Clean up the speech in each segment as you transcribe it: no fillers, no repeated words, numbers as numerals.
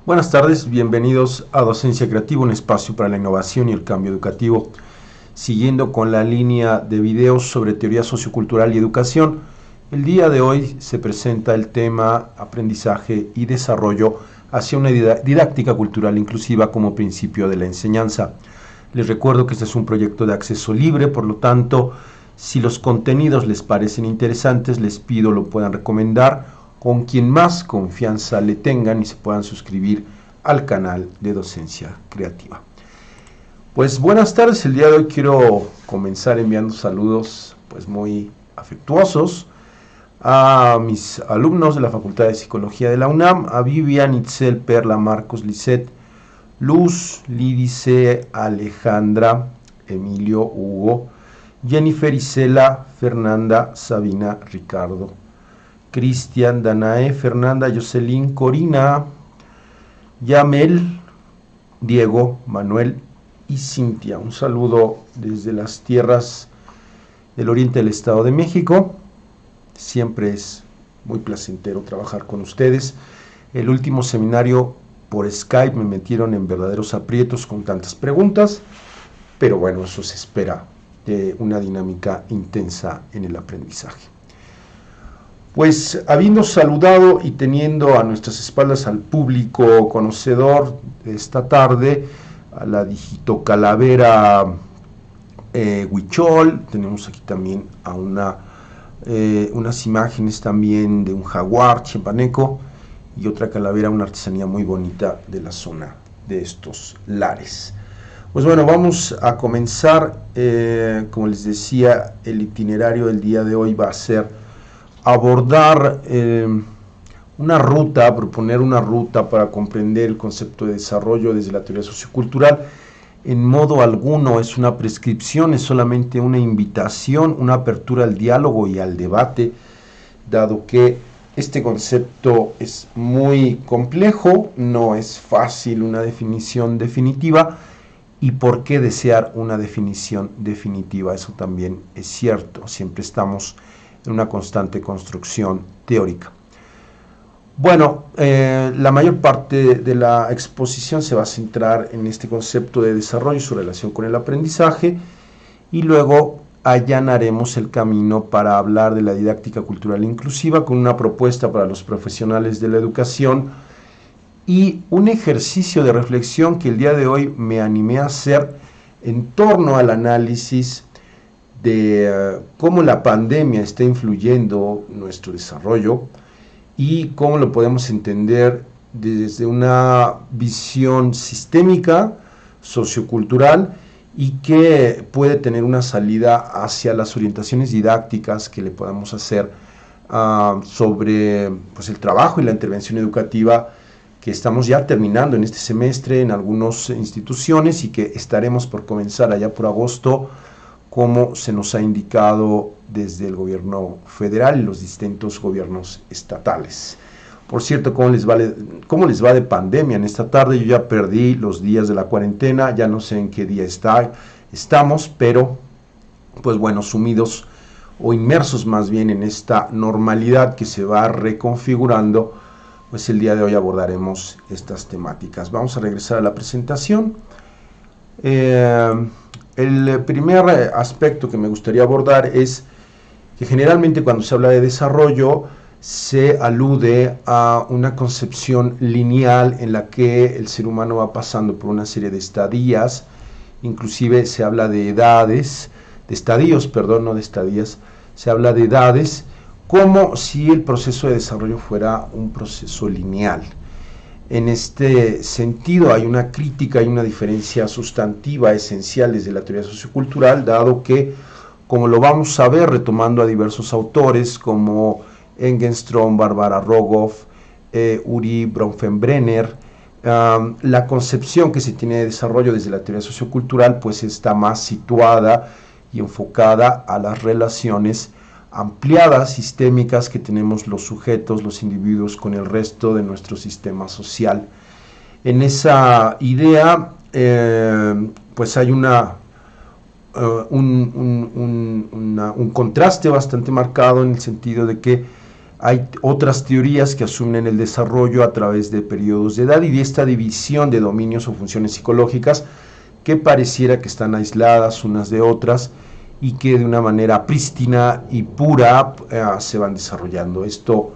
Buenas tardes, bienvenidos a Docencia Creativa, un espacio para la innovación y el cambio educativo. Siguiendo con la línea de videos sobre teoría sociocultural y educación, el día de hoy se presenta el tema aprendizaje y desarrollo hacia una didáctica cultural inclusiva como principio de la enseñanza. Les recuerdo que este es un proyecto de acceso libre, por lo tanto, si los contenidos les parecen interesantes, les pido lo puedan recomendar con quien más confianza le tengan y se puedan suscribir al canal de Docencia Creativa. Pues buenas tardes, el día de hoy quiero comenzar enviando saludos muy afectuosos a mis alumnos de la Facultad de Psicología de la UNAM, a Vivian, Itzel, Perla, Marcos, Lisette, Luz, Lídice, Alejandra, Emilio, Hugo, Jennifer, Isela, Fernanda, Sabina, Ricardo, Cristian, Danae, Fernanda, Jocelyn, Corina, Yamel, Diego, Manuel y Cintia. Un saludo desde las tierras del oriente del Estado de México. Siempre es muy placentero trabajar con ustedes. El último seminario por Skype me metieron en verdaderos aprietos con tantas preguntas, pero bueno, eso se espera de una dinámica intensa en el aprendizaje. Pues habiendo saludado y teniendo a nuestras espaldas al público conocedor de esta tarde, a la digitocalavera Huichol, tenemos aquí también a unas imágenes también de un jaguar chimpaneco y otra calavera, una artesanía muy bonita de la zona de estos lares. Pues bueno, vamos a comenzar. Como les decía, el itinerario del día de hoy va a ser abordar proponer una ruta para comprender el concepto de desarrollo desde la teoría sociocultural. En modo alguno es una prescripción, es solamente una invitación, una apertura al diálogo y al debate, dado que este concepto es muy complejo, no es fácil una definición definitiva. ¿Y por qué desear una definición definitiva? Eso también es cierto, siempre estamos en una constante construcción teórica. Bueno, la mayor parte de la exposición se va a centrar en este concepto de desarrollo y su relación con el aprendizaje, y luego allanaremos el camino para hablar de la didáctica cultural inclusiva con una propuesta para los profesionales de la educación y un ejercicio de reflexión que el día de hoy me animé a hacer en torno al análisis de cómo la pandemia está influyendo nuestro desarrollo y cómo lo podemos entender desde una visión sistémica, sociocultural, y que puede tener una salida hacia las orientaciones didácticas que le podamos hacer sobre el trabajo y la intervención educativa que estamos ya terminando en este semestre en algunas instituciones y que estaremos por comenzar allá por agosto, como se nos ha indicado desde el gobierno federal y los distintos gobiernos estatales. Por cierto, ¿cómo les va de pandemia en esta tarde? Yo ya perdí los días de la cuarentena, ya no sé en qué día estamos, pero pues bueno, sumidos o inmersos más bien en esta normalidad que se va reconfigurando, pues el día de hoy abordaremos estas temáticas. Vamos a regresar a la presentación. El primer aspecto que me gustaría abordar es que generalmente cuando se habla de desarrollo se alude a una concepción lineal en la que el ser humano va pasando por una serie de estadías, inclusive se habla de edades, se habla de edades como si el proceso de desarrollo fuera un proceso lineal. En este sentido hay una crítica, hay una diferencia sustantiva esencial desde la teoría sociocultural, dado que, como lo vamos a ver retomando a diversos autores como Engenstrom, Barbara Rogoff, Uri Bronfenbrenner, la concepción que se tiene de desarrollo desde la teoría sociocultural pues está más situada y enfocada a las relaciones ampliadas, sistémicas, que tenemos los sujetos, los individuos con el resto de nuestro sistema social. En esa idea pues hay un contraste bastante marcado en el sentido de que Hay otras teorías que asumen el desarrollo a través de periodos de edad y de esta división de dominios o funciones psicológicas que pareciera que están aisladas unas de otras y que de una manera prístina y pura se van desarrollando. Esto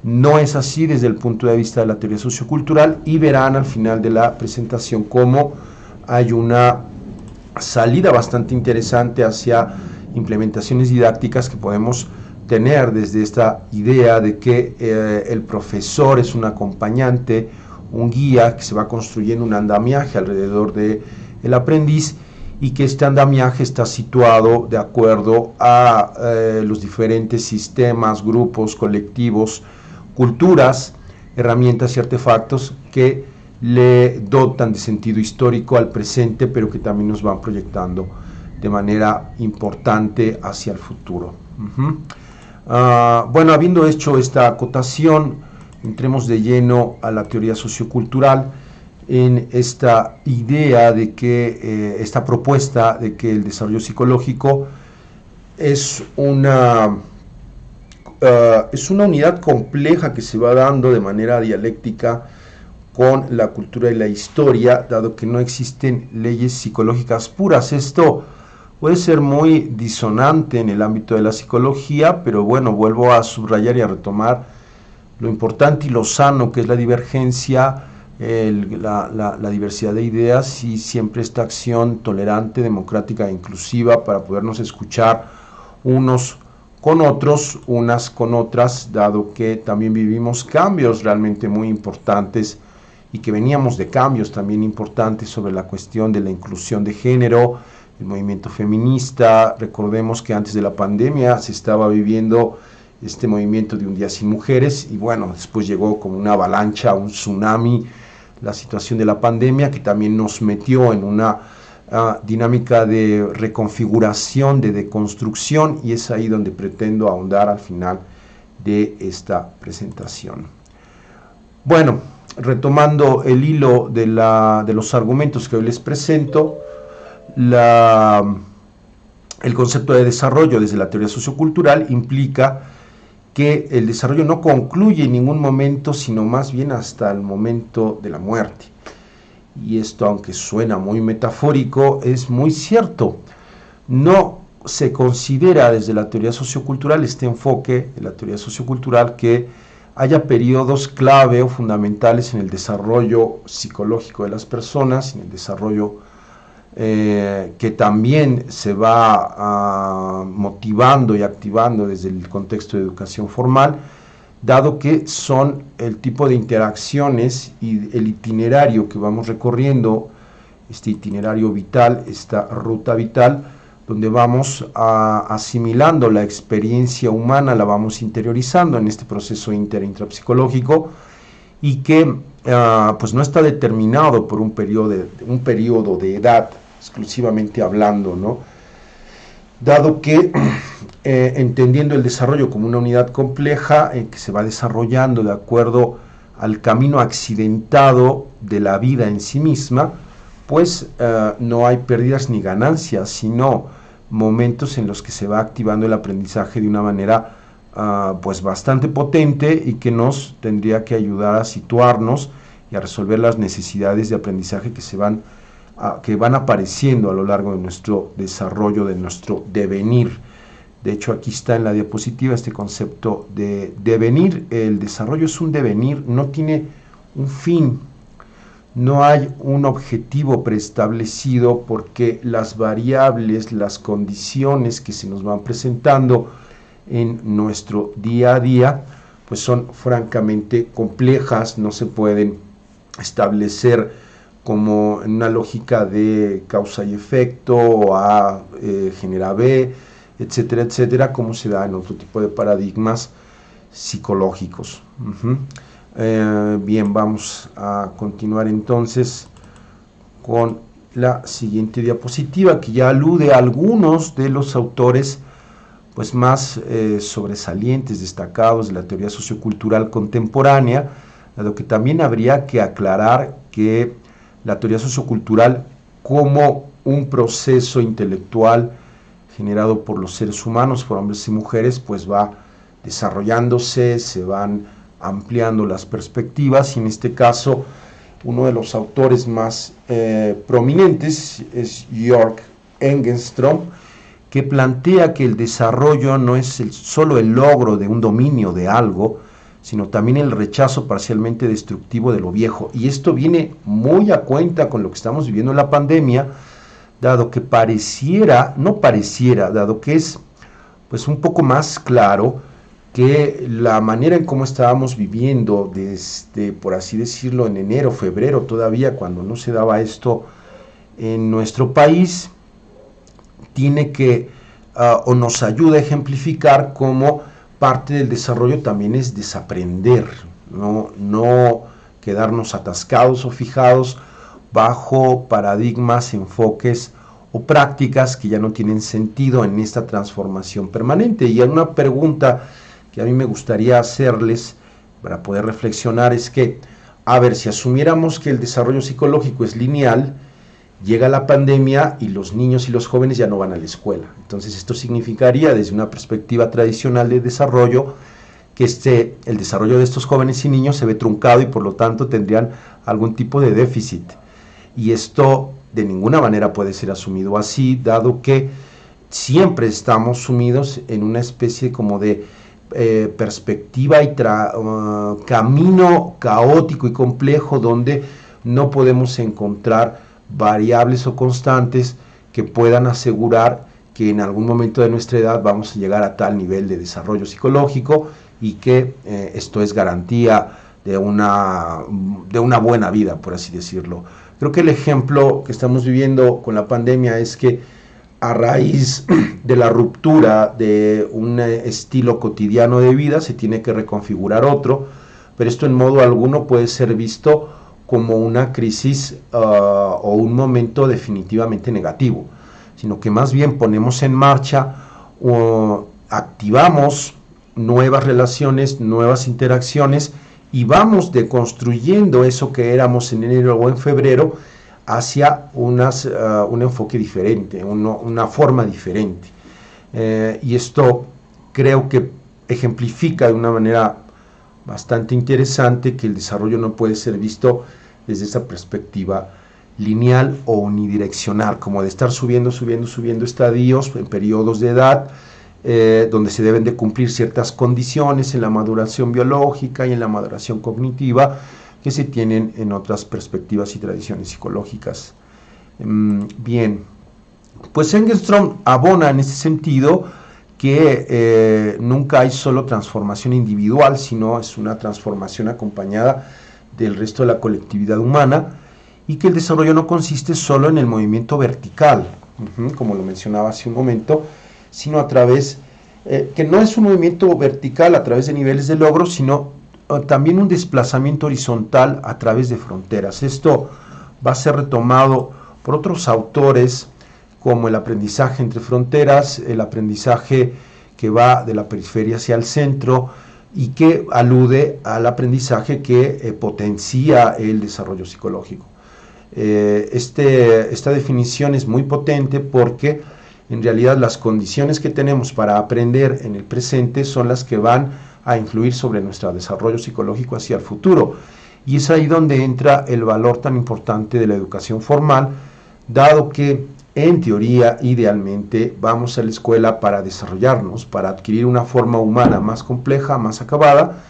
no es así desde el punto de vista de la teoría sociocultural, y verán al final de la presentación cómo hay una salida bastante interesante hacia implementaciones didácticas que podemos tener desde esta idea de que el profesor es un acompañante, un guía que se va construyendo un andamiaje alrededor del aprendiz, y que este andamiaje está situado de acuerdo a los diferentes sistemas, grupos, colectivos, culturas, herramientas y artefactos que le dotan de sentido histórico al presente, pero que también nos van proyectando de manera importante hacia el futuro. Bueno, habiendo hecho esta acotación, entremos de lleno a la teoría sociocultural, en esta idea de que, esta propuesta de que el desarrollo psicológico es una unidad compleja que se va dando de manera dialéctica con la cultura y la historia, dado que no existen leyes psicológicas puras. Esto puede ser muy disonante en el ámbito de la psicología, pero bueno, vuelvo a subrayar y a retomar lo importante y lo sano que es la divergencia, la diversidad de ideas, y siempre esta acción tolerante, democrática e inclusiva para podernos escuchar unos con otros, unas con otras, dado que también vivimos cambios realmente muy importantes y que veníamos de cambios también importantes sobre la cuestión de la inclusión de género, el movimiento feminista. Recordemos que antes de la pandemia se estaba viviendo este movimiento de un día sin mujeres, y bueno, después llegó como una avalancha, un tsunami, la situación de la pandemia, que también nos metió en una dinámica de reconfiguración, de deconstrucción, y es ahí donde pretendo ahondar al final de esta presentación. Bueno, retomando el hilo de los argumentos que hoy les presento, el concepto de desarrollo desde la teoría sociocultural implica que el desarrollo no concluye en ningún momento, sino más bien hasta el momento de la muerte. Y esto, aunque suena muy metafórico, es muy cierto. No se considera desde la teoría sociocultural este enfoque de la teoría sociocultural que haya periodos clave o fundamentales en el desarrollo psicológico de las personas, en el desarrollo que también se va motivando y activando desde el contexto de educación formal, dado que son el tipo de interacciones y el itinerario que vamos recorriendo, este itinerario vital, esta ruta vital, donde vamos asimilando la experiencia humana, la vamos interiorizando en este proceso intrapsicológico, y que pues no está determinado por un periodo de edad exclusivamente hablando, ¿no? Dado que entendiendo el desarrollo como una unidad compleja que se va desarrollando de acuerdo al camino accidentado de la vida en sí misma, pues no hay pérdidas ni ganancias, sino momentos en los que se va activando el aprendizaje de una manera pues bastante potente, y que nos tendría que ayudar a situarnos y a resolver las necesidades de aprendizaje que van apareciendo a lo largo de nuestro desarrollo, de nuestro devenir. De hecho, aquí está en la diapositiva este concepto de devenir. El desarrollo es un devenir, no tiene un fin, no hay un objetivo preestablecido, porque las variables, las condiciones que se nos van presentando en nuestro día a día, pues son francamente complejas, no se pueden establecer como en una lógica de causa y efecto, A genera B, etcétera, etcétera, como se da en otro tipo de paradigmas psicológicos. Bien, vamos a continuar entonces con la siguiente diapositiva, que ya alude a algunos de los autores pues más sobresalientes, destacados de la teoría sociocultural contemporánea, dado que también habría que aclarar que la teoría sociocultural, como un proceso intelectual generado por los seres humanos, por hombres y mujeres, pues va desarrollándose, se van ampliando las perspectivas, y en este caso uno de los autores más prominentes es Georg Engelstrom, que plantea que el desarrollo no es solo el logro de un dominio de algo, sino también el rechazo parcialmente destructivo de lo viejo. Y esto viene muy a cuenta con lo que estamos viviendo en la pandemia, dado que dado que es pues un poco más claro que la manera en cómo estábamos viviendo desde, por así decirlo, en enero, febrero todavía, cuando no se daba esto en nuestro país, tiene que, o nos ayuda a ejemplificar cómo parte del desarrollo también es desaprender, no quedarnos atascados o fijados bajo paradigmas, enfoques o prácticas que ya no tienen sentido en esta transformación permanente. Y hay una pregunta que a mí me gustaría hacerles para poder reflexionar, es que, a ver, si asumiéramos que el desarrollo psicológico es lineal, llega la pandemia y los niños y los jóvenes ya no van a la escuela. Entonces esto significaría, desde una perspectiva tradicional de desarrollo, que el desarrollo de estos jóvenes y niños se ve truncado y por lo tanto tendrían algún tipo de déficit. Y esto de ninguna manera puede ser asumido así, dado que siempre estamos sumidos en una especie como de perspectiva y camino caótico y complejo, donde no podemos encontrar variables o constantes que puedan asegurar que en algún momento de nuestra edad vamos a llegar a tal nivel de desarrollo psicológico y que esto es garantía de una buena vida, por así decirlo. Creo que el ejemplo que estamos viviendo con la pandemia es que a raíz de la ruptura de un estilo cotidiano de vida se tiene que reconfigurar otro, pero esto en modo alguno puede ser visto como una crisis o un momento definitivamente negativo, sino que más bien ponemos en marcha o activamos nuevas relaciones, nuevas interacciones, y vamos deconstruyendo eso que éramos en enero o en febrero hacia un enfoque diferente, una forma diferente. Y esto creo que ejemplifica de una manera bastante interesante que el desarrollo no puede ser visto desde esa perspectiva lineal o unidireccional, como de estar subiendo estadios en periodos de edad, donde se deben de cumplir ciertas condiciones en la maduración biológica y en la maduración cognitiva que se tienen en otras perspectivas y tradiciones psicológicas. Bien, pues Engelstrom abona en ese sentido que nunca hay solo transformación individual, sino es una transformación acompañada del resto de la colectividad humana, y que el desarrollo no consiste solo en el movimiento vertical, como lo mencionaba hace un momento, sino a través, que no es un movimiento vertical a través de niveles de logro, sino también un desplazamiento horizontal a través de fronteras. Esto va a ser retomado por otros autores, como el aprendizaje entre fronteras, el aprendizaje que va de la periferia hacia el centro, y que alude al aprendizaje que potencia el desarrollo psicológico. Esta definición es muy potente porque en realidad las condiciones que tenemos para aprender en el presente son las que van a influir sobre nuestro desarrollo psicológico hacia el futuro. Y es ahí donde entra el valor tan importante de la educación formal, dado que en teoría, idealmente, vamos a la escuela para desarrollarnos, para adquirir una forma humana más compleja, más acabada,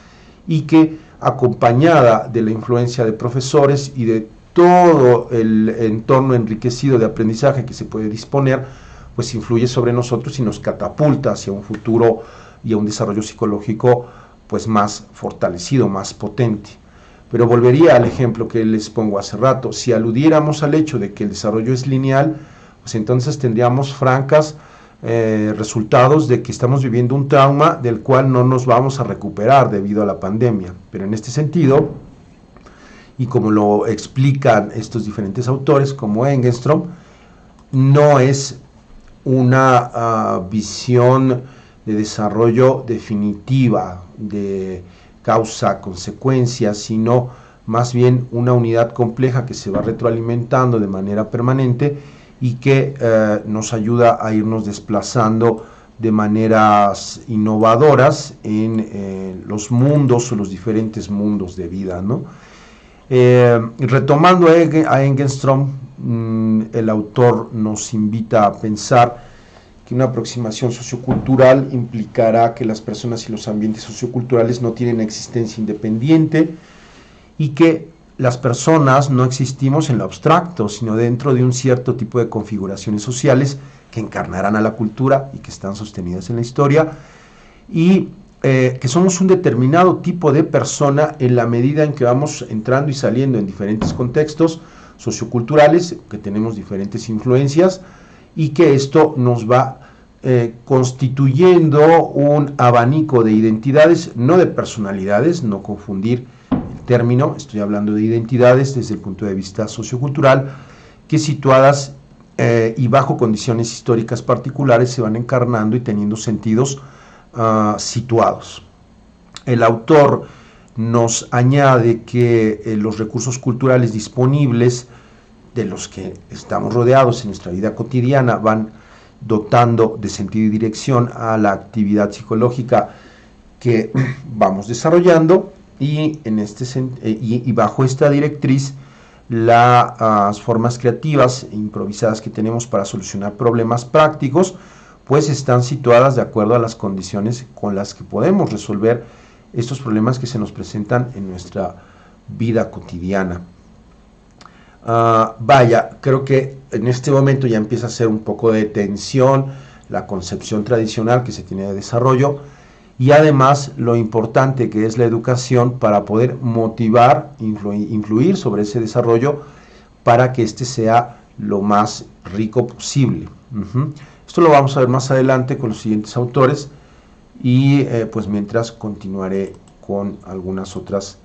y que, acompañada de la influencia de profesores y de todo el entorno enriquecido de aprendizaje que se puede disponer, pues influye sobre nosotros y nos catapulta hacia un futuro y a un desarrollo psicológico pues más fortalecido, más potente. Pero volvería al ejemplo que les pongo hace rato. Si aludiéramos al hecho de que el desarrollo es lineal, pues entonces tendríamos francas resultados de que estamos viviendo un trauma del cual no nos vamos a recuperar debido a la pandemia. Pero en este sentido, y como lo explican estos diferentes autores como Engelstrom, no es una visión de desarrollo definitiva de causa-consecuencia, sino más bien una unidad compleja que se va retroalimentando de manera permanente y que nos ayuda a irnos desplazando de maneras innovadoras en los mundos o los diferentes mundos de vida, ¿no? Retomando a Engelstrom, el autor nos invita a pensar que una aproximación sociocultural implicará que las personas y los ambientes socioculturales no tienen existencia independiente y que las personas no existimos en lo abstracto, sino dentro de un cierto tipo de configuraciones sociales que encarnarán a la cultura y que están sostenidas en la historia, y que somos un determinado tipo de persona en la medida en que vamos entrando y saliendo en diferentes contextos socioculturales, que tenemos diferentes influencias, y que esto nos va constituyendo un abanico de identidades, no de personalidades, no confundir el término, estoy hablando de identidades desde el punto de vista sociocultural, que situadas y bajo condiciones históricas particulares se van encarnando y teniendo sentidos situados. El autor nos añade que los recursos culturales disponibles de los que estamos rodeados en nuestra vida cotidiana van dotando de sentido y dirección a la actividad psicológica que vamos desarrollando, y, y bajo esta directriz las formas creativas e improvisadas que tenemos para solucionar problemas prácticos pues están situadas de acuerdo a las condiciones con las que podemos resolver estos problemas que se nos presentan en nuestra vida cotidiana. Creo que en este momento ya empieza a ser un poco de tensión la concepción tradicional que se tiene de desarrollo, y además lo importante que es la educación para poder motivar, influir sobre ese desarrollo para que éste sea lo más rico posible. Esto lo vamos a ver más adelante con los siguientes autores, y pues mientras continuaré con algunas otras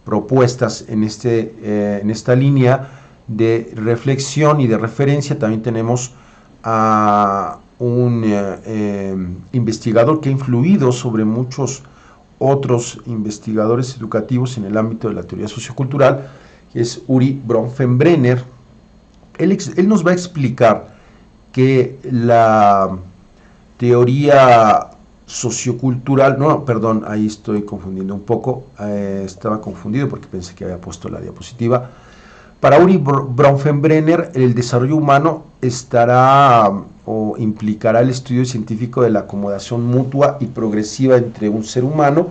propuestas en esta línea de reflexión y de referencia. También tenemos a un investigador que ha influido sobre muchos otros investigadores educativos en el ámbito de la teoría sociocultural, que es Uri Bronfenbrenner. Él nos va a explicar que la teoría sociocultural, ahí estoy confundiendo un poco, estaba confundido porque pensé que había puesto la diapositiva. Para Uri Bronfenbrenner, el desarrollo humano estará o implicará el estudio científico de la acomodación mutua y progresiva entre un ser humano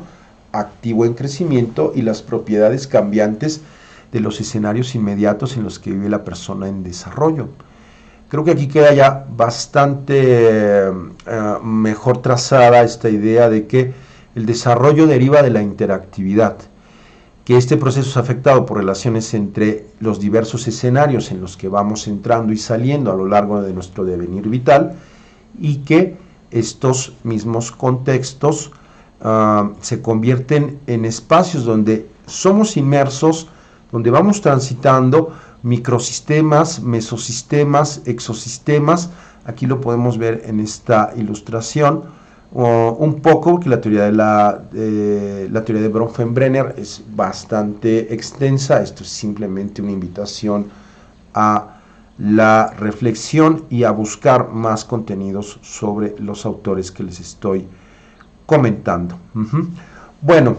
activo en crecimiento y las propiedades cambiantes de los escenarios inmediatos en los que vive la persona en desarrollo. Creo que aquí queda ya bastante mejor trazada esta idea de que el desarrollo deriva de la interactividad, que este proceso es afectado por relaciones entre los diversos escenarios en los que vamos entrando y saliendo a lo largo de nuestro devenir vital, y que estos mismos contextos se convierten en espacios donde somos inmersos, donde vamos transitando microsistemas, mesosistemas, exosistemas. Aquí lo podemos ver en esta ilustración, un poco, que la teoría de Bronfenbrenner es bastante extensa. Esto es simplemente una invitación a la reflexión y a buscar más contenidos sobre los autores que les estoy comentando. Bueno,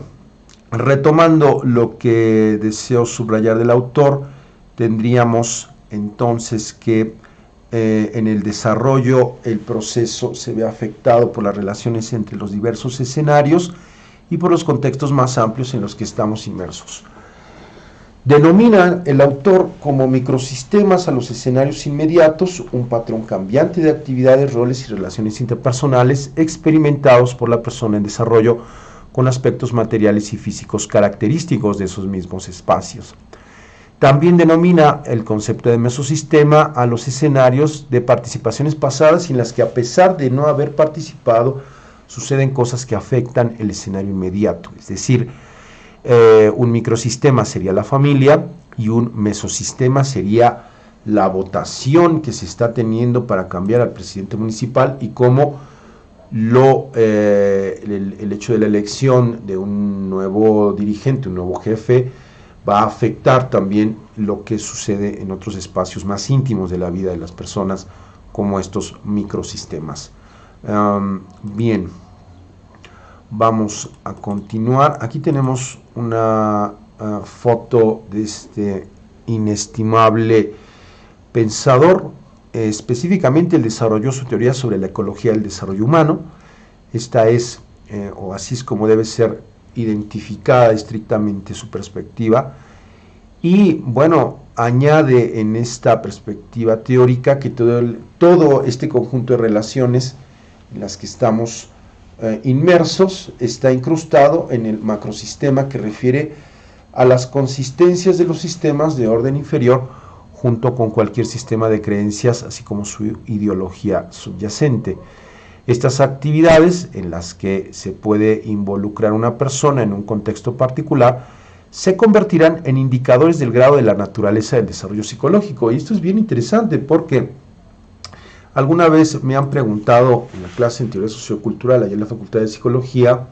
retomando lo que deseo subrayar del autor, tendríamos entonces que en el desarrollo el proceso se ve afectado por las relaciones entre los diversos escenarios y por los contextos más amplios en los que estamos inmersos. Denomina el autor como microsistemas a los escenarios inmediatos, un patrón cambiante de actividades, roles y relaciones interpersonales experimentados por la persona en desarrollo con aspectos materiales y físicos característicos de esos mismos espacios. También denomina el concepto de mesosistema a los escenarios de participaciones pasadas en las que, a pesar de no haber participado, suceden cosas que afectan el escenario inmediato. Es decir, un microsistema sería la familia y un mesosistema sería la votación que se está teniendo para cambiar al presidente municipal, y cómo el hecho de la elección de un nuevo dirigente, un nuevo jefe, va a afectar también lo que sucede en otros espacios más íntimos de la vida de las personas, como estos microsistemas. Bien, vamos a continuar. Aquí tenemos una foto de este inestimable pensador. Específicamente él desarrolló su teoría sobre la ecología del desarrollo humano. Esta es, o así es como debe ser identificada estrictamente su perspectiva. Y bueno, añade en esta perspectiva teórica que todo este conjunto de relaciones en las que estamos inmersos está incrustado en el macrosistema que refiere a las consistencias de los sistemas de orden inferior junto con cualquier sistema de creencias, así como su ideología subyacente. Estas actividades en las que se puede involucrar una persona en un contexto particular se convertirán en indicadores del grado de la naturaleza del desarrollo psicológico. Y esto es bien interesante porque alguna vez me han preguntado en la clase en teoría sociocultural, allá en la Facultad de Psicología,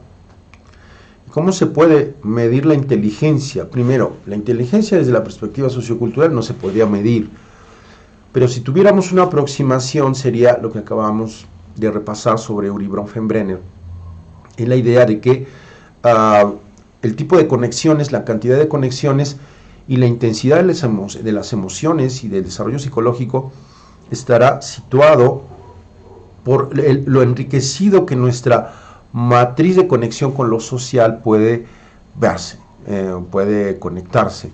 ¿cómo se puede medir la inteligencia? Primero, la inteligencia desde la perspectiva sociocultural no se podría medir, pero si tuviéramos una aproximación sería lo que acabamos de repasar sobre Uri Bronfenbrenner, en la idea de que el tipo de conexiones, la cantidad de conexiones y la intensidad de las emociones y del desarrollo psicológico estará situado por lo enriquecido que nuestra matriz de conexión con lo social puede verse, puede conectarse.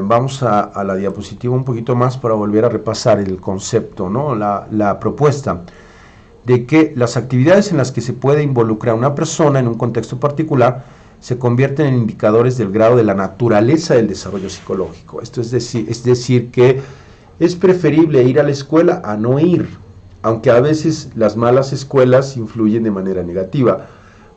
Vamos a la diapositiva un poquito más para volver a repasar el concepto, ¿no? La propuesta de que las actividades en las que se puede involucrar a una persona en un contexto particular se convierten en indicadores del grado de la naturaleza del desarrollo psicológico. Esto es decir que es preferible ir a la escuela a no ir, aunque a veces las malas escuelas influyen de manera negativa,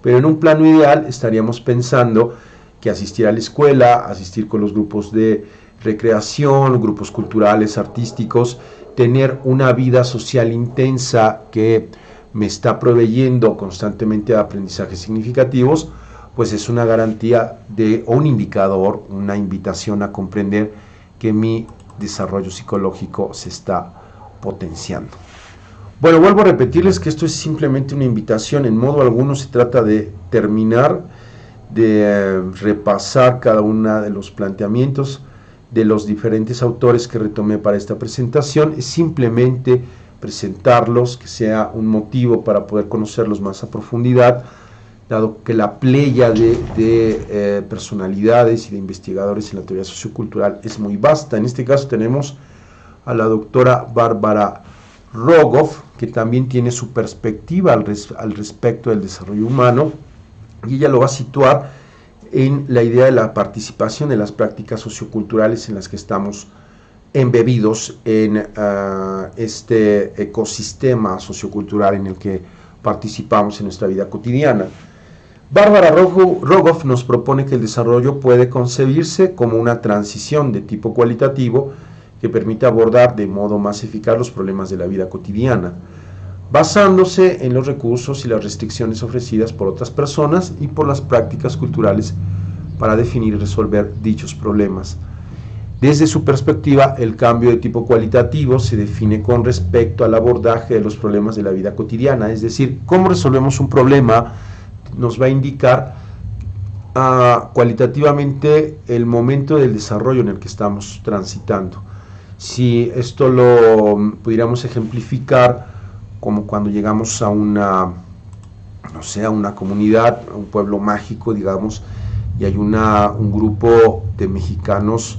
pero en un plano ideal estaríamos pensando que asistir a la escuela, asistir con los grupos de recreación, grupos culturales, artísticos, tener una vida social intensa que me está proveyendo constantemente de aprendizajes significativos, pues es una garantía o un indicador, una invitación a comprender que mi desarrollo psicológico se está potenciando. Bueno, vuelvo a repetirles que esto es simplemente una invitación, en modo alguno se trata de terminar, de repasar cada uno de los planteamientos de los diferentes autores que retomé para esta presentación, es simplemente presentarlos, que sea un motivo para poder conocerlos más a profundidad, dado que la playa de personalidades y de investigadores en la teoría sociocultural es muy vasta. En este caso tenemos a la doctora Bárbara Rogoff, que también tiene su perspectiva al respecto del desarrollo humano, y ella lo va a situar en la idea de la participación de las prácticas socioculturales en las que estamos embebidos en este ecosistema sociocultural en el que participamos en nuestra vida cotidiana. Bárbara Rogoff nos propone que el desarrollo puede concebirse como una transición de tipo cualitativo que permite abordar de modo más eficaz los problemas de la vida cotidiana, basándose en los recursos y las restricciones ofrecidas por otras personas y por las prácticas culturales para definir y resolver dichos problemas. Desde su perspectiva, el cambio de tipo cualitativo se define con respecto al abordaje de los problemas de la vida cotidiana, es decir, cómo resolvemos un problema nos va a indicar cualitativamente el momento del desarrollo en el que estamos transitando. Si esto lo pudiéramos ejemplificar como cuando llegamos a una comunidad, a un pueblo mágico, digamos, y hay un grupo de mexicanos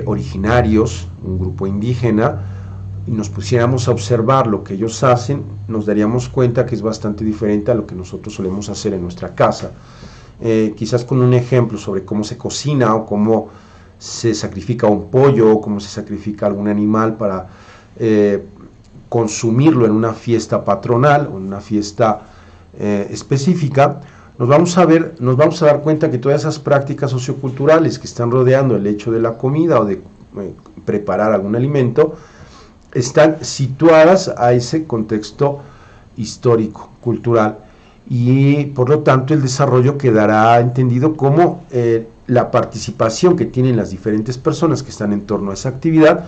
originarios, un grupo indígena, y nos pusiéramos a observar lo que ellos hacen, nos daríamos cuenta que es bastante diferente a lo que nosotros solemos hacer en nuestra casa. Quizás con un ejemplo sobre cómo se cocina o cómo se sacrifica un pollo o cómo se sacrifica algún animal para consumirlo en una fiesta patronal o en una fiesta específica, nos vamos a dar cuenta que todas esas prácticas socioculturales que están rodeando el hecho de la comida o de preparar algún alimento están situadas a ese contexto histórico, cultural, y por lo tanto el desarrollo quedará entendido como la participación que tienen las diferentes personas que están en torno a esa actividad,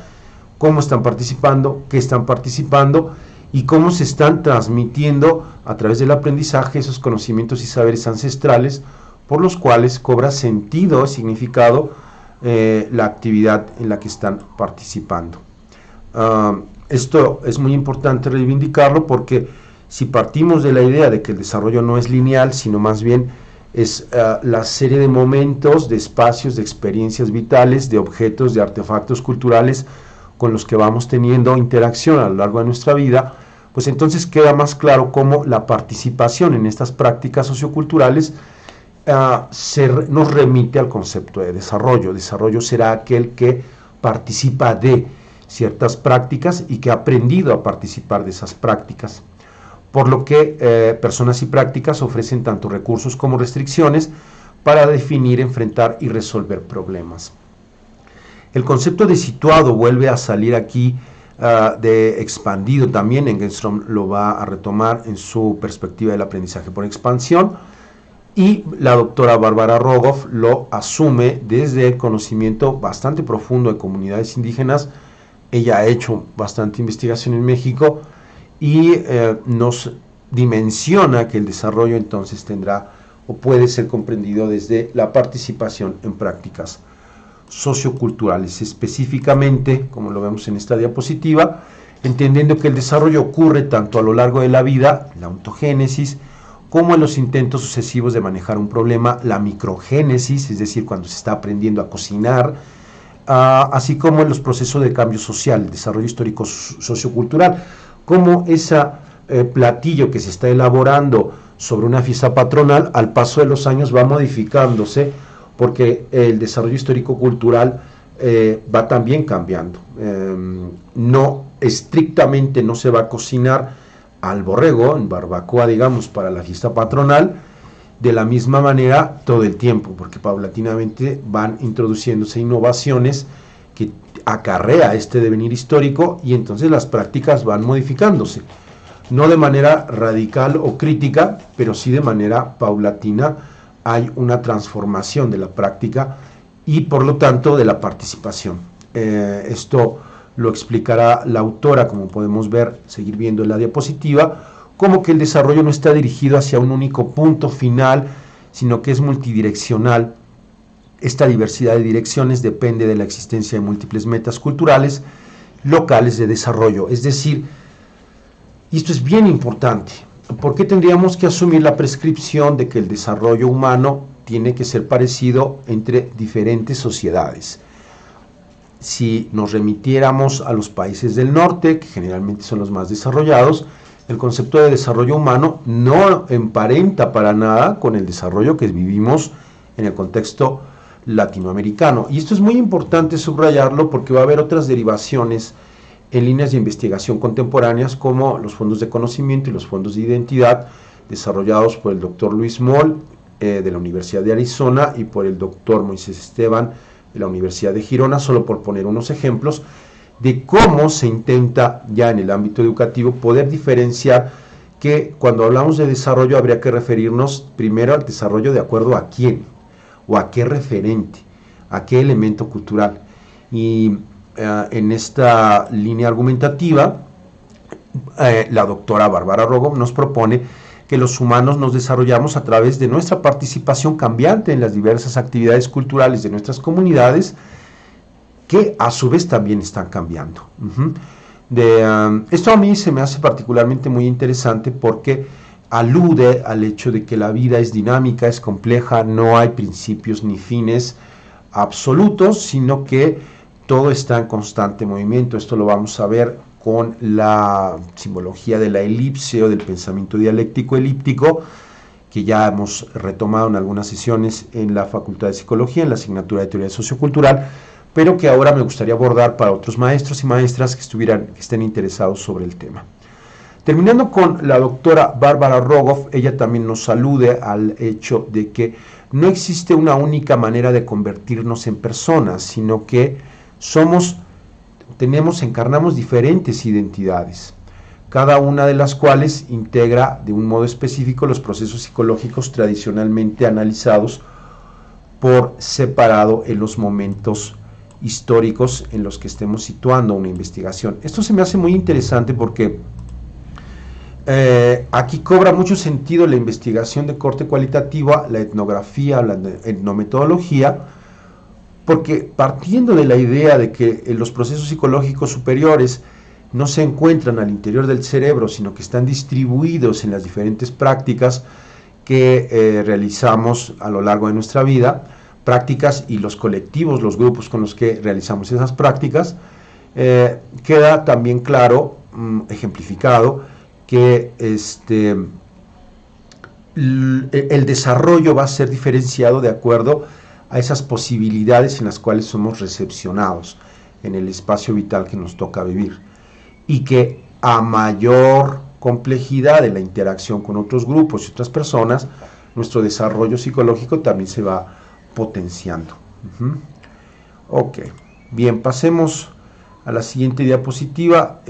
cómo están participando, qué están participando y cómo se están transmitiendo a través del aprendizaje esos conocimientos y saberes ancestrales por los cuales cobra sentido, significado la actividad en la que están participando. Esto es muy importante reivindicarlo porque si partimos de la idea de que el desarrollo no es lineal, sino más bien es la serie de momentos, de espacios, de experiencias vitales, de objetos, de artefactos culturales con los que vamos teniendo interacción a lo largo de nuestra vida, pues entonces queda más claro cómo la participación en estas prácticas socioculturales nos remite al concepto de desarrollo. Desarrollo será aquel que participa de ciertas prácticas y que ha aprendido a participar de esas prácticas. Por lo que personas y prácticas ofrecen tanto recursos como restricciones para definir, enfrentar y resolver problemas. El concepto de situado vuelve a salir aquí de expandido también. Engelstrom lo va a retomar en su perspectiva del aprendizaje por expansión, y la doctora Bárbara Rogoff lo asume desde el conocimiento bastante profundo de comunidades indígenas. Ella ha hecho bastante investigación en México y nos dimensiona que el desarrollo entonces tendrá o puede ser comprendido desde la participación en prácticas socioculturales, específicamente, como lo vemos en esta diapositiva, entendiendo que el desarrollo ocurre tanto a lo largo de la vida, la ontogénesis, como en los intentos sucesivos de manejar un problema, la microgénesis, es decir, cuando se está aprendiendo a cocinar, así como en los procesos de cambio social, el desarrollo histórico sociocultural, como ese platillo que se está elaborando sobre una fiesta patronal, al paso de los años va modificándose, porque el desarrollo histórico-cultural va también cambiando. No estrictamente no se va a cocinar al borrego, en barbacoa, digamos, para la fiesta patronal, de la misma manera todo el tiempo, porque paulatinamente van introduciéndose innovaciones que acarrea este devenir histórico y entonces las prácticas van modificándose. No de manera radical o crítica, pero sí de manera paulatina. Hay una transformación de la práctica y por lo tanto de la participación. Esto lo explicará la autora, como podemos ver, seguir viendo en la diapositiva, como que el desarrollo no está dirigido hacia un único punto final, sino que es multidireccional. Esta diversidad de direcciones depende de la existencia de múltiples metas culturales locales de desarrollo. Es decir, y esto es bien importante, ¿por qué tendríamos que asumir la prescripción de que el desarrollo humano tiene que ser parecido entre diferentes sociedades? Si nos remitiéramos a los países del norte, que generalmente son los más desarrollados, el concepto de desarrollo humano no emparenta para nada con el desarrollo que vivimos en el contexto latinoamericano. Y esto es muy importante subrayarlo porque va a haber otras derivaciones en líneas de investigación contemporáneas como los fondos de conocimiento y los fondos de identidad desarrollados por el doctor Luis Moll de la Universidad de Arizona y por el doctor Moisés Esteban de la Universidad de Girona, solo por poner unos ejemplos de cómo se intenta ya en el ámbito educativo poder diferenciar que cuando hablamos de desarrollo habría que referirnos primero al desarrollo de acuerdo a quién o a qué referente, a qué elemento cultural. Y en esta línea argumentativa, la doctora Bárbara Rogoff nos propone que los humanos nos desarrollamos a través de nuestra participación cambiante en las diversas actividades culturales de nuestras comunidades, que a su vez también están cambiando. Esto a mí se me hace particularmente muy interesante porque alude al hecho de que la vida es dinámica, es compleja, no hay principios ni fines absolutos, sino que todo está en constante movimiento. Esto lo vamos a ver con la simbología de la elipse o del pensamiento dialéctico elíptico, que ya hemos retomado en algunas sesiones en la Facultad de Psicología, en la asignatura de Teoría Sociocultural, pero que ahora me gustaría abordar para otros maestros y maestras que estén interesados sobre el tema. Terminando con la doctora Bárbara Rogoff, ella también nos alude al hecho de que no existe una única manera de convertirnos en personas, sino que encarnamos diferentes identidades, cada una de las cuales integra de un modo específico los procesos psicológicos tradicionalmente analizados por separado en los momentos históricos en los que estemos situando una investigación. Esto se me hace muy interesante porque Aquí cobra mucho sentido la investigación de corte cualitativa, la etnografía, la etnometodología, porque partiendo de la idea de que los procesos psicológicos superiores no se encuentran al interior del cerebro, sino que están distribuidos en las diferentes prácticas que realizamos a lo largo de nuestra vida, prácticas y los colectivos, los grupos con los que realizamos esas prácticas, queda también claro, ejemplificado, que el desarrollo va a ser diferenciado de acuerdo a esas posibilidades en las cuales somos recepcionados en el espacio vital que nos toca vivir, y que a mayor complejidad de la interacción con otros grupos y otras personas, nuestro desarrollo psicológico también se va potenciando. Ok, bien, pasemos a la siguiente diapositiva.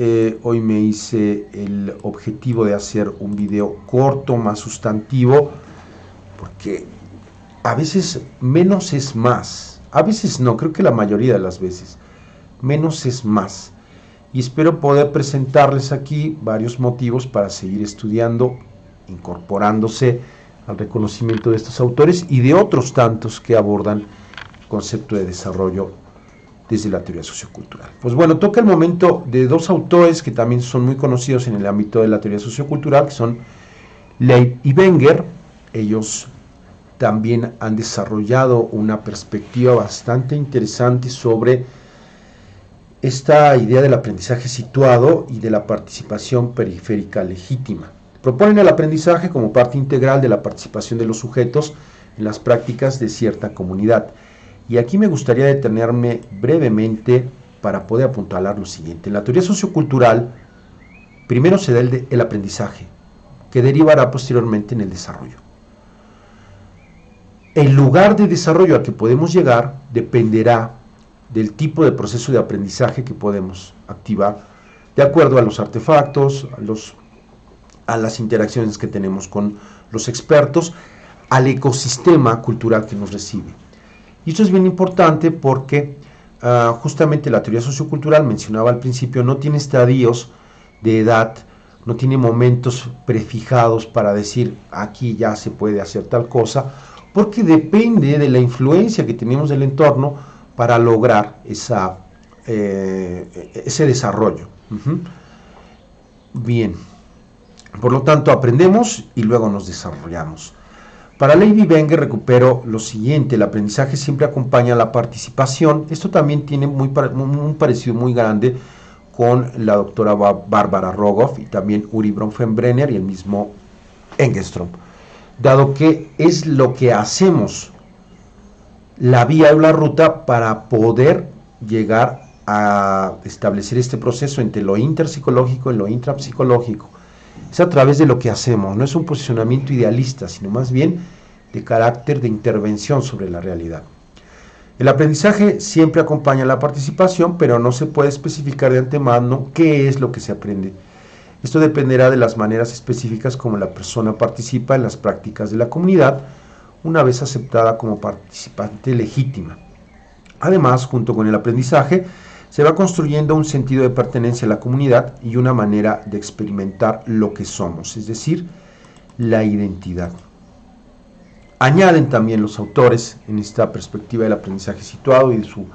Hoy me hice el objetivo de hacer un video corto, más sustantivo, porque a veces menos es más. A veces no, creo que la mayoría de las veces menos es más. Y espero poder presentarles aquí varios motivos para seguir estudiando, incorporándose al reconocimiento de estos autores y de otros tantos que abordan el concepto de desarrollo desde la teoría sociocultural. Pues bueno, toca el momento de dos autores que también son muy conocidos en el ámbito de la teoría sociocultural, que son Leib y Wenger. Ellos también han desarrollado una perspectiva bastante interesante sobre esta idea del aprendizaje situado y de la participación periférica legítima. Proponen el aprendizaje como parte integral de la participación de los sujetos en las prácticas de cierta comunidad. Y aquí me gustaría detenerme brevemente para poder apuntalar lo siguiente. En la teoría sociocultural, primero se da el aprendizaje, que derivará posteriormente en el desarrollo. El lugar de desarrollo al que podemos llegar dependerá del tipo de proceso de aprendizaje que podemos activar, de acuerdo a los artefactos, a las interacciones que tenemos con los expertos, al ecosistema cultural que nos recibe. Y esto es bien importante porque justamente la teoría sociocultural, mencionaba al principio, no tiene estadios de edad, no tiene momentos prefijados para decir aquí ya se puede hacer tal cosa, porque depende de la influencia que tenemos del entorno para lograr ese desarrollo. Bien, por lo tanto aprendemos y luego nos desarrollamos. Para Leib y Wenger recupero lo siguiente: el aprendizaje siempre acompaña a la participación. Esto también tiene un parecido muy grande con la doctora Bárbara Rogoff y también Uri Bronfenbrenner y el mismo Engelstrom, dado que es lo que hacemos, la vía o la ruta para poder llegar a establecer este proceso entre lo interpsicológico y lo intrapsicológico. Es a través de lo que hacemos, no es un posicionamiento idealista, sino más bien de carácter de intervención sobre la realidad. El aprendizaje siempre acompaña la participación, pero no se puede especificar de antemano qué es lo que se aprende. Esto dependerá de las maneras específicas como la persona participa en las prácticas de la comunidad, una vez aceptada como participante legítima. Además, junto con el aprendizaje, se va construyendo un sentido de pertenencia a la comunidad y una manera de experimentar lo que somos, es decir, la identidad. Añaden también los autores, en esta perspectiva del aprendizaje situado y de su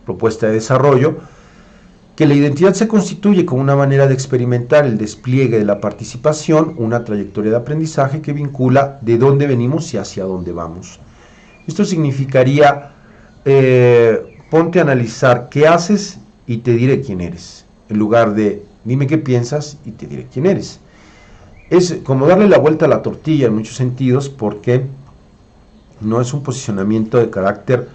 propuesta de desarrollo, que la identidad se constituye como una manera de experimentar el despliegue de la participación, una trayectoria de aprendizaje que vincula de dónde venimos y hacia dónde vamos. Esto significaría ponte a analizar qué haces y te diré quién eres, en lugar de dime qué piensas y te diré quién eres. Es como darle la vuelta a la tortilla en muchos sentidos, porque no es un posicionamiento de carácter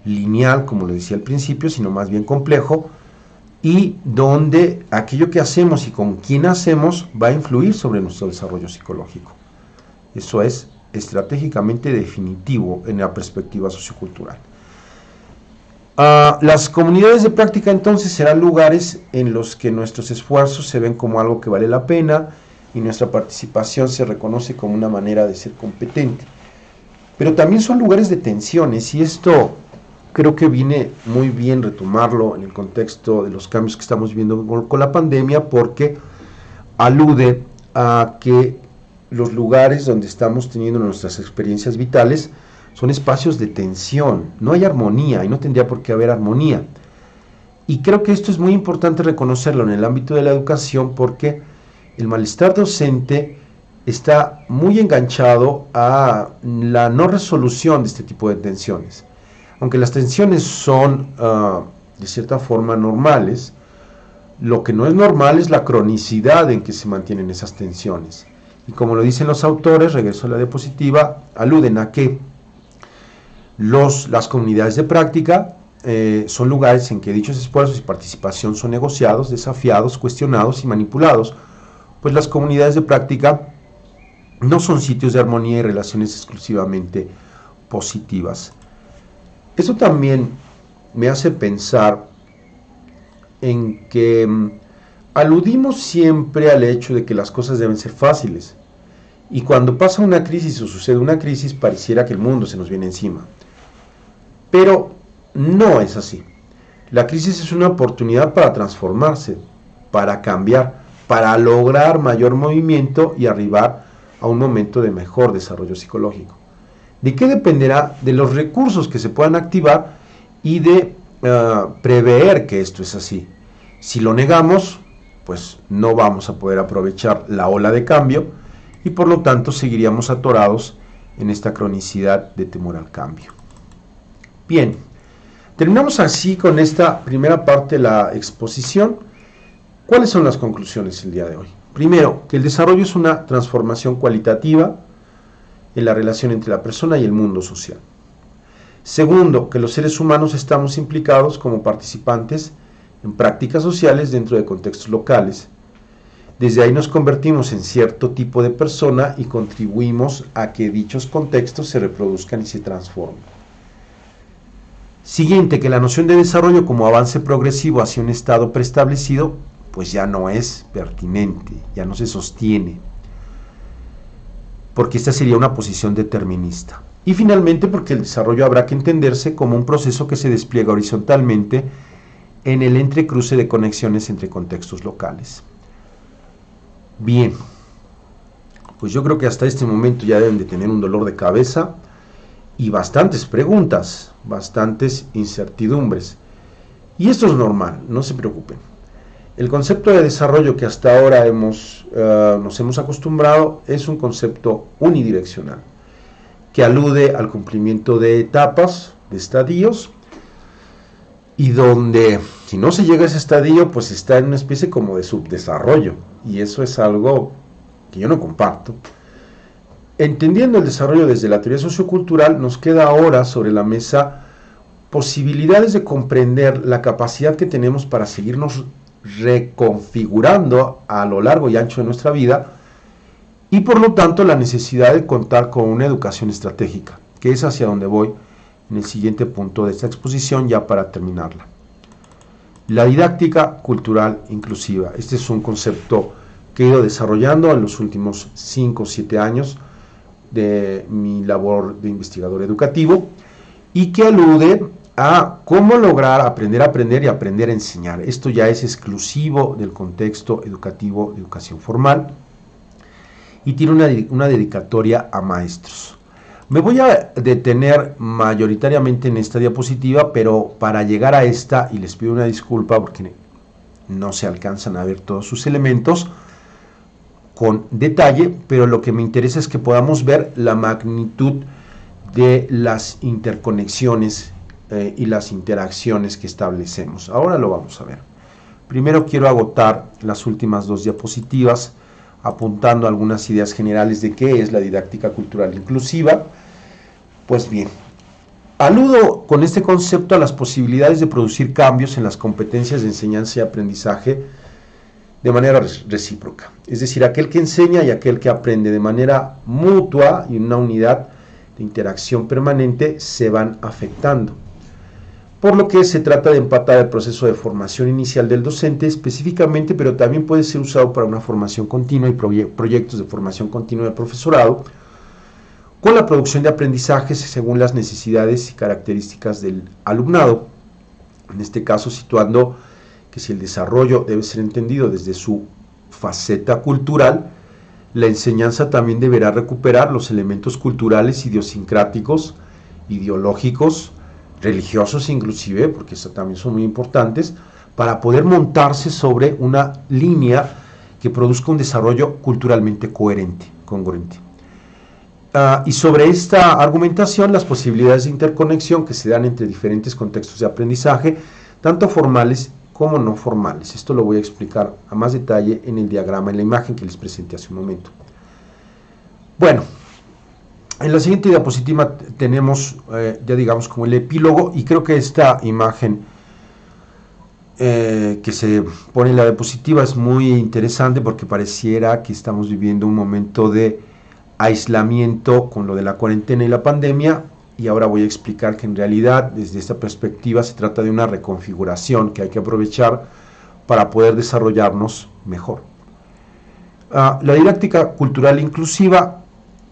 lineal, como lo decía al principio, sino más bien complejo, y donde aquello que hacemos y con quién hacemos va a influir sobre nuestro desarrollo psicológico. Eso es estratégicamente definitivo en la perspectiva sociocultural. Las comunidades de práctica entonces serán lugares en los que nuestros esfuerzos se ven como algo que vale la pena y nuestra participación se reconoce como una manera de ser competente. Pero también son lugares de tensiones, y esto creo que viene muy bien retomarlo en el contexto de los cambios que estamos viendo con la pandemia, porque alude a que los lugares donde estamos teniendo nuestras experiencias vitales son espacios de tensión, no hay armonía y no tendría por qué haber armonía. Y creo que esto es muy importante reconocerlo en el ámbito de la educación porque el malestar docente está muy enganchado a la no resolución de este tipo de tensiones. Aunque las tensiones son de cierta forma normales, lo que no es normal es la cronicidad en que se mantienen esas tensiones. Y como lo dicen los autores, regreso a la diapositiva, aluden a que las comunidades de práctica son lugares en que dichos esfuerzos y participación son negociados, desafiados, cuestionados y manipulados, pues las comunidades de práctica no son sitios de armonía y relaciones exclusivamente positivas. Eso también me hace pensar en que aludimos siempre al hecho de que las cosas deben ser fáciles, y cuando pasa una crisis o sucede una crisis pareciera que el mundo se nos viene encima. Pero no es así. La crisis es una oportunidad para transformarse, para cambiar, para lograr mayor movimiento y arribar a un momento de mejor desarrollo psicológico. ¿De qué dependerá? De los recursos que se puedan activar y de prever que esto es así. Si lo negamos, pues no vamos a poder aprovechar la ola de cambio y por lo tanto seguiríamos atorados en esta cronicidad de temor al cambio. Bien, terminamos así con esta primera parte de la exposición. ¿Cuáles son las conclusiones el día de hoy? Primero, que el desarrollo es una transformación cualitativa en la relación entre la persona y el mundo social. Segundo, que los seres humanos estamos implicados como participantes en prácticas sociales dentro de contextos locales. Desde ahí nos convertimos en cierto tipo de persona y contribuimos a que dichos contextos se reproduzcan y se transformen. Siguiente, que la noción de desarrollo como avance progresivo hacia un estado preestablecido, pues ya no es pertinente, ya no se sostiene, porque esta sería una posición determinista. Y finalmente, porque el desarrollo habrá que entenderse como un proceso que se despliega horizontalmente en el entrecruce de conexiones entre contextos locales. Bien, pues yo creo que hasta este momento ya deben de tener un dolor de cabeza y bastantes preguntas, bastantes incertidumbres. Y esto es normal, no se preocupen. El concepto de desarrollo que hasta ahora nos hemos acostumbrado es un concepto unidireccional, que alude al cumplimiento de etapas, de estadios, y donde si no se llega a ese estadio, pues está en una especie como de subdesarrollo, y eso es algo que yo no comparto. Entendiendo el desarrollo desde la teoría sociocultural, nos queda ahora sobre la mesa posibilidades de comprender la capacidad que tenemos para seguirnos reconfigurando a lo largo y ancho de nuestra vida, y por lo tanto la necesidad de contar con una educación estratégica, que es hacia donde voy en el siguiente punto de esta exposición, ya para terminarla. La didáctica cultural inclusiva. Este es un concepto que he ido desarrollando en los últimos 5 o 7 años de mi labor de investigador educativo y que alude a cómo lograr aprender a aprender y aprender a enseñar. Esto ya es exclusivo del contexto educativo de educación formal y tiene una dedicatoria a maestros. Me voy a detener mayoritariamente en esta diapositiva, pero para llegar a esta, y les pido una disculpa porque no se alcanzan a ver todos sus elementos con detalle, pero lo que me interesa es que podamos ver la magnitud de las interconexiones y las interacciones que establecemos. Ahora lo vamos a ver. Primero quiero agotar las últimas 2 diapositivas apuntando algunas ideas generales de qué es la didáctica cultural inclusiva. Pues bien, aludo con este concepto a las posibilidades de producir cambios en las competencias de enseñanza y aprendizaje de manera recíproca. Es decir, aquel que enseña y aquel que aprende de manera mutua y en una unidad de interacción permanente se van afectando. Por lo que se trata de empatar el proceso de formación inicial del docente específicamente, pero también puede ser usado para una formación continua y proyectos de formación continua del profesorado, con la producción de aprendizajes según las necesidades y características del alumnado. En este caso, situando que si el desarrollo debe ser entendido desde su faceta cultural, La enseñanza también deberá recuperar los elementos culturales, idiosincráticos, ideológicos, religiosos inclusive, porque eso también son muy importantes, para poder montarse sobre una línea que produzca un desarrollo culturalmente coherente, congruente. Y sobre esta argumentación, las posibilidades de interconexión que se dan entre diferentes contextos de aprendizaje, tanto formales como no formales. Esto lo voy a explicar a más detalle en el diagrama, en la imagen que les presenté hace un momento. Bueno, en la siguiente diapositiva tenemos ya digamos como el epílogo, y creo que esta imagen que se pone en la diapositiva es muy interesante porque pareciera que estamos viviendo un momento de aislamiento con lo de la cuarentena y la pandemia, y ahora voy a explicar que en realidad desde esta perspectiva se trata de una reconfiguración que hay que aprovechar para poder desarrollarnos mejor. La didáctica cultural inclusiva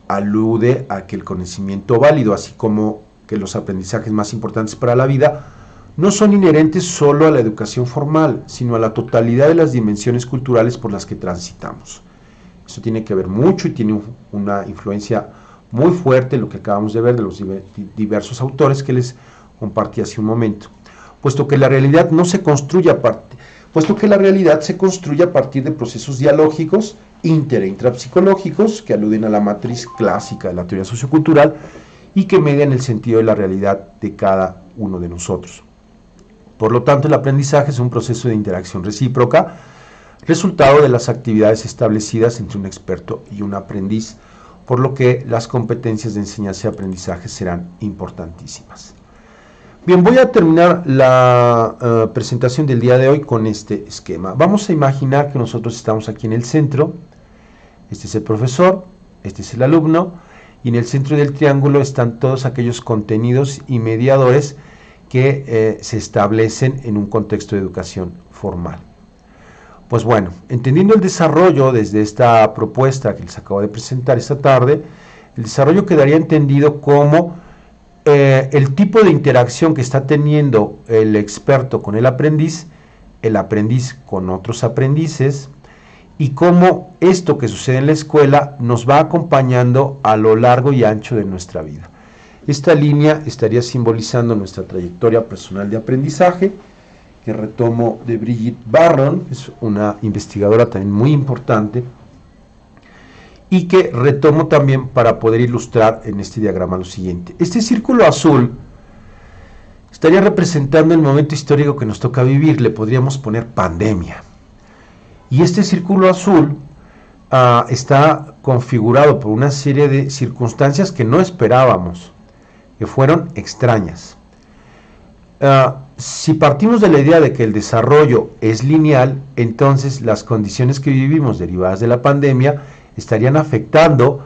alude a que el conocimiento válido, así como que los aprendizajes más importantes para la vida, no son inherentes solo a la educación formal, sino a la totalidad de las dimensiones culturales por las que transitamos. Eso tiene que ver mucho y tiene una influencia muy fuerte en lo que acabamos de ver de los diversos autores que les compartí hace un momento, puesto que la realidad se construye a partir de procesos dialógicos inter e intrapsicológicos que aluden a la matriz clásica de la teoría sociocultural y que median el sentido de la realidad de cada uno de nosotros. Por lo tanto, el aprendizaje es un proceso de interacción recíproca, resultado de las actividades establecidas entre un experto y un aprendiz, por lo que las competencias de enseñanza y aprendizaje serán importantísimas. Bien, voy a terminar la presentación del día de hoy con este esquema. Vamos a imaginar que nosotros estamos aquí en el centro, este es el profesor, este es el alumno, y en el centro del triángulo están todos aquellos contenidos y mediadores que se establecen en un contexto de educación formal. Pues bueno, entendiendo el desarrollo desde esta propuesta que les acabo de presentar esta tarde, el desarrollo quedaría entendido como el tipo de interacción que está teniendo el experto con el aprendiz con otros aprendices, y cómo esto que sucede en la escuela nos va acompañando a lo largo y ancho de nuestra vida. Esta línea estaría simbolizando nuestra trayectoria personal de aprendizaje, que retomo de Brigitte Barron, es una investigadora también muy importante, y que retomo también para poder ilustrar en este diagrama lo siguiente. Este círculo azul estaría representando el momento histórico que nos toca vivir, le podríamos poner pandemia. Y este círculo azul está configurado por una serie de circunstancias que no esperábamos, que fueron extrañas. Si partimos de la idea de que el desarrollo es lineal, entonces las condiciones que vivimos derivadas de la pandemia estarían afectando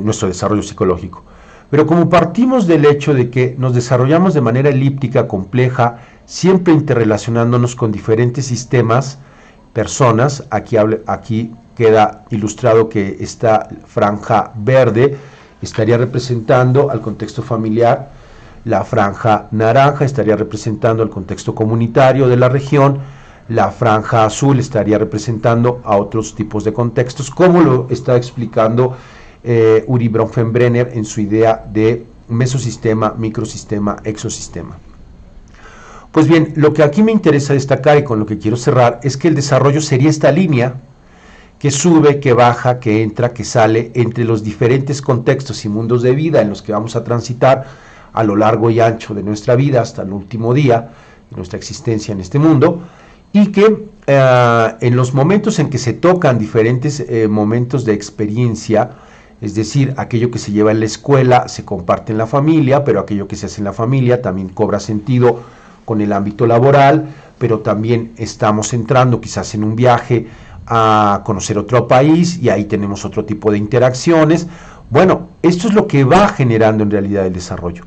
nuestro desarrollo psicológico. Pero como partimos del hecho de que nos desarrollamos de manera elíptica, compleja, siempre interrelacionándonos con diferentes sistemas, personas, aquí queda ilustrado que esta franja verde estaría representando al contexto familiar, la franja naranja estaría representando el contexto comunitario de la región, la franja azul estaría representando a otros tipos de contextos, como lo está explicando Uri Bronfenbrenner en su idea de mesosistema, microsistema, exosistema. Pues bien, lo que aquí me interesa destacar y con lo que quiero cerrar es que el desarrollo sería esta línea que sube, que baja, que entra, que sale entre los diferentes contextos y mundos de vida en los que vamos a transitar a lo largo y ancho de nuestra vida hasta el último día de nuestra existencia en este mundo, y que en los momentos en que se tocan diferentes momentos de experiencia, es decir, aquello que se lleva en la escuela se comparte en la familia, pero aquello que se hace en la familia también cobra sentido con el ámbito laboral, pero también estamos entrando quizás en un viaje a conocer otro país y ahí tenemos otro tipo de interacciones. Bueno, esto es lo que va generando en realidad el desarrollo.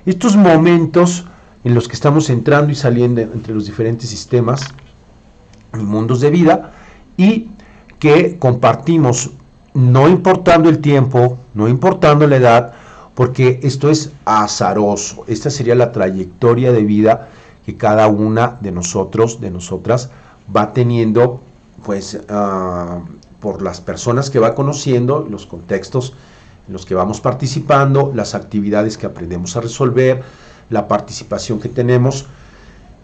Estos momentos en los que estamos entrando y saliendo entre los diferentes sistemas y mundos de vida, y que compartimos no importando el tiempo, no importando la edad, porque esto es azaroso. Esta sería la trayectoria de vida que cada una de nosotros, de nosotras, va teniendo pues por las personas que va conociendo, los contextos en los que vamos participando, las actividades que aprendemos a resolver, la participación que tenemos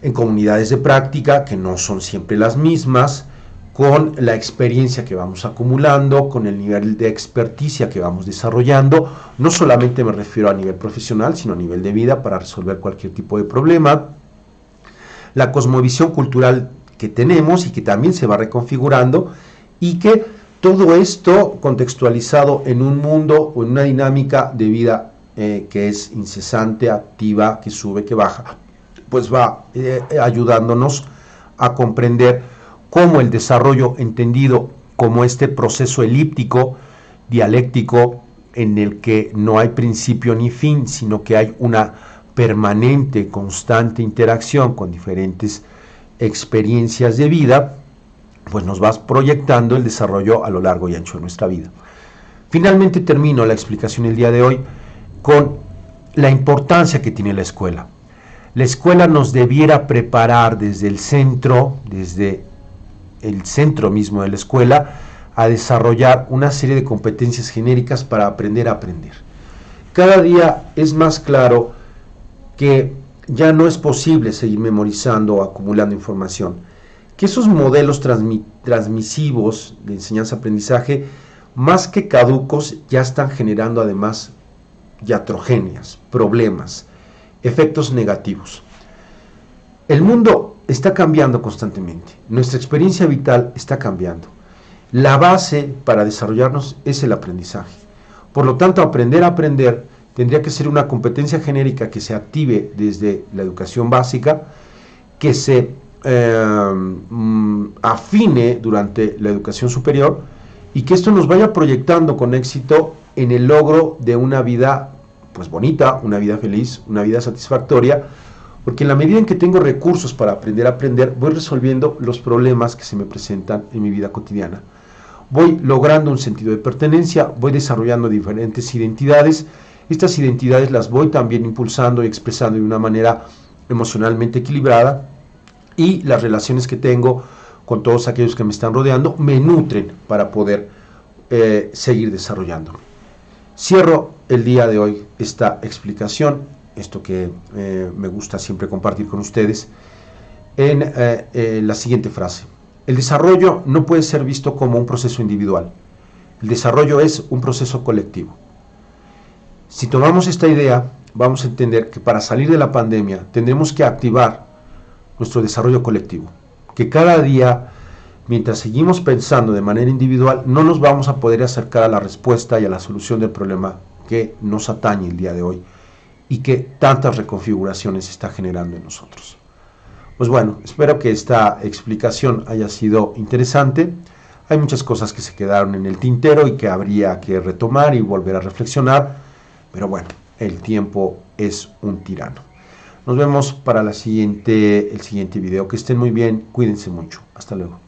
en comunidades de práctica, que no son siempre las mismas, con la experiencia que vamos acumulando, con el nivel de experticia que vamos desarrollando. No solamente me refiero a nivel profesional, sino a nivel de vida para resolver cualquier tipo de problema. La cosmovisión cultural que tenemos y que también se va reconfigurando, y que todo esto contextualizado en un mundo o en una dinámica de vida que es incesante, activa, que sube, que baja, pues va ayudándonos a comprender cómo el desarrollo entendido como este proceso elíptico, dialéctico, en el que no hay principio ni fin, sino que hay una permanente, constante interacción con diferentes experiencias de vida, pues nos va proyectando el desarrollo a lo largo y ancho de nuestra vida. Finalmente termino la explicación el día de hoy con la importancia que tiene la escuela. La escuela nos debiera preparar desde el centro mismo de la escuela, a desarrollar una serie de competencias genéricas para aprender a aprender. Cada día es más claro que ya no es posible seguir memorizando o acumulando información, que esos modelos transmisivos de enseñanza-aprendizaje, más que caducos, ya están generando además iatrogenias, problemas, efectos negativos. El mundo está cambiando constantemente, nuestra experiencia vital está cambiando. La base para desarrollarnos es el aprendizaje. Por lo tanto, aprender a aprender tendría que ser una competencia genérica que se active desde la educación básica, que se afine durante la educación superior, y que esto nos vaya proyectando con éxito en el logro de una vida pues bonita, una vida feliz, una vida satisfactoria, porque en la medida en que tengo recursos para aprender a aprender, voy resolviendo los problemas que se me presentan en mi vida cotidiana. Voy logrando un sentido de pertenencia, voy desarrollando diferentes identidades. Estas identidades las voy también impulsando y expresando de una manera emocionalmente equilibrada, y las relaciones que tengo con todos aquellos que me están rodeando me nutren para poder seguir desarrollándome. Cierro el día de hoy esta explicación, esto que me gusta siempre compartir con ustedes, en la siguiente frase. El desarrollo no puede ser visto como un proceso individual. El desarrollo es un proceso colectivo. Si tomamos esta idea, vamos a entender que para salir de la pandemia tendremos que activar nuestro desarrollo colectivo. Que cada día, mientras seguimos pensando de manera individual, no nos vamos a poder acercar a la respuesta y a la solución del problema que nos atañe el día de hoy y que tantas reconfiguraciones está generando en nosotros. Pues bueno, espero que esta explicación haya sido interesante. Hay muchas cosas que se quedaron en el tintero y que habría que retomar y volver a reflexionar, pero bueno, el tiempo es un tirano. Nos vemos para el siguiente video. Que estén muy bien, cuídense mucho. Hasta luego.